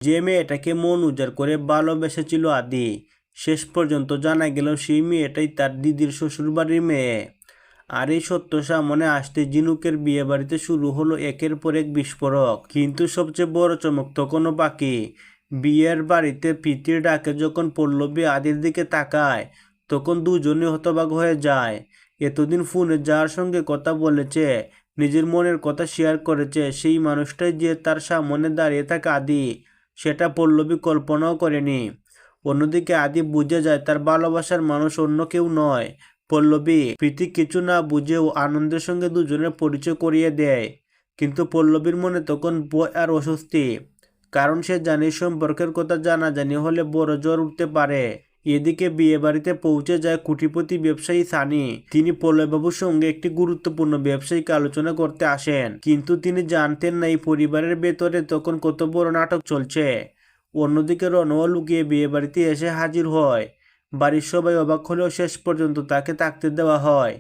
যে মেয়েটাকে মন উজাড় করে ভালোবেসেছিল আদি, শেষ পর্যন্ত জানা গেল সেই মেয়েটাই তার দিদির শ্বশুরবাড়ির মেয়ে। আর এই সত্য সামনে আসতে ঝিনুকের বিয়ে বাড়িতে শুরু হলো একের পর এক বিস্ফোরক। কিন্তু সবচেয়ে বড় চমক তখনও বাকি। বিয়ের বাড়িতে প্রীতির ডাকে যখন পল্লবী আদির দিকে তাকায়, তখন দুজনে হতবাক হয়ে যায়। এতদিন ফোনে যার সঙ্গে কথা বলেছে, নিজের মনের কথা শেয়ার করেছে, সেই মানুষটাই যে তার সামনে দাঁড়িয়ে থাকে আদি, সেটা পল্লবী কল্পনাও করেনি। অন্যদিকে আদি বুঝে যায় তার ভালোবাসার মানুষ অন্য কেউ নয়, পল্লবী। প্রীতি কিছু না বুঝেও আনন্দের সঙ্গে দুজনের পরিচয় করিয়ে দেয়। কিন্তু পল্লবীর মনে তখন ভয় আর অস্বস্তি, কারণ সে জানে সম্পর্কের কথা জানাজানি হলে বড় ঝড় উঠতে পারে। এদিকে বিয়ে বাড়িতে পৌঁছে যায় কোটিপতি ব্যবসায়ী সানি। তিনি পলয়বাবুর সঙ্গে একটি গুরুত্বপূর্ণ ব্যবসায়িক আলোচনা করতে আসেন, কিন্তু তিনি জানতেন না এই পরিবারের ভেতরে তখন কত বড় নাটক চলছে। অন্যদিকে রনও লুকিয়ে বিয়ে বাড়িতে এসে হাজির হয়। বাড়ির সবাই অবাক হলেও শেষ পর্যন্ত তাকে থাকতে দেওয়া হয়।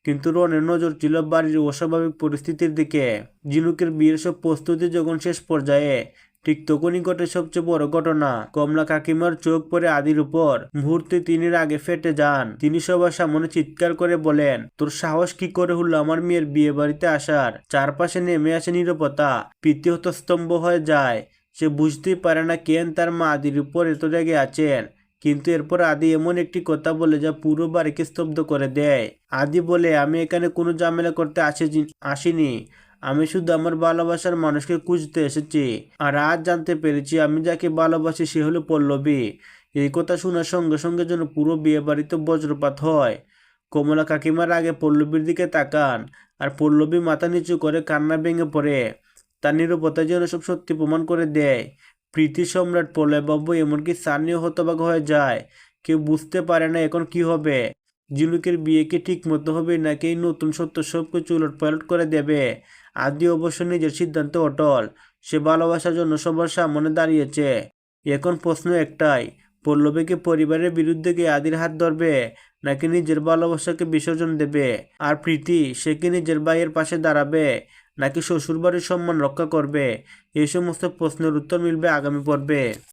কিন্তু রনের নজর ছিল বাড়ির অস্বাভাবিক পরিস্থিতির দিকে। ঝিনুকের বিয়ের সব প্রস্তুতি যখন শেষ পর্যায়ে, ঠিক তখনই ঘটে সবচেয়ে বড় ঘটনা। কমলা কাকিমার চোখ পড়ে আদির উপর। মুহূর্তে তিনি রাগে ফেটে যান। তিনি সবার সামনে চিৎকার করে বলেন, তোর সাহস কি করে হলো আমার মেয়ের বিয়ে বাড়িতে আসার? চারপাশে নেমে আসে নীরবতা। প্রীতি হতস্তম্ভ হয়ে যায়। সে বুঝতেই পারে না কেন তার মা আদির উপর এত রেগে আছেন। কিন্তু এরপর আদি এমন একটি কথা বলে যা পুরো বাড়িকে স্তব্ধ করে দেয়। আদি বলে, আমি এখানে কোনো ঝামেলা করতে আসিনি। আমি শুধু আমার ভালোবাসার মানুষকে খুঁজতে এসেছি। আর আজ জানতে পেরেছি আমি যাকে ভালোবাসি সে হলো পল্লবী। এই কথা শোনার সঙ্গে সঙ্গে যেন পুরো বিয়ে বাড়িতে বজ্রপাত হয়। কমলা কাকিমার আগে পল্লবীর দিকে তাকান, আর পল্লবী মাথা নিচু করে কান্না ভেঙে পড়ে। তার নীরবতা যেন সব সত্যি প্রমাণ করে দেয়। প্রীতি, সম্রাট, পলয়বাবু, এমনকি সানিও হতবাক হয়ে যায়। কেউ বুঝতে পারে না এখন কি হবে। ঝিনুকের বিয়ে কি ঠিক মতো হবে, নাকি এই নতুন সত্য সবকিছু উলটপালট করে দেবে? আদি অবশ্য নিজের সিদ্ধান্তে অটল। সে ভালোবাসার জন্য সবার সামনে দাঁড়িয়েছে। এখন প্রশ্ন একটাই, পল্লবী কি পরিবারের বিরুদ্ধে গিয়ে আদির হাত ধরবে, নাকি নিজের ভালোবাসাকে বিসর্জন দেবে? আর প্রীতি, সে কি নিজের ভাইয়ের পাশে দাঁড়াবে, নাকি শ্বশুরবাড়ির সম্মান রক্ষা করবে? এই সমস্ত প্রশ্নের উত্তর মিলবে আগামী পর্বে।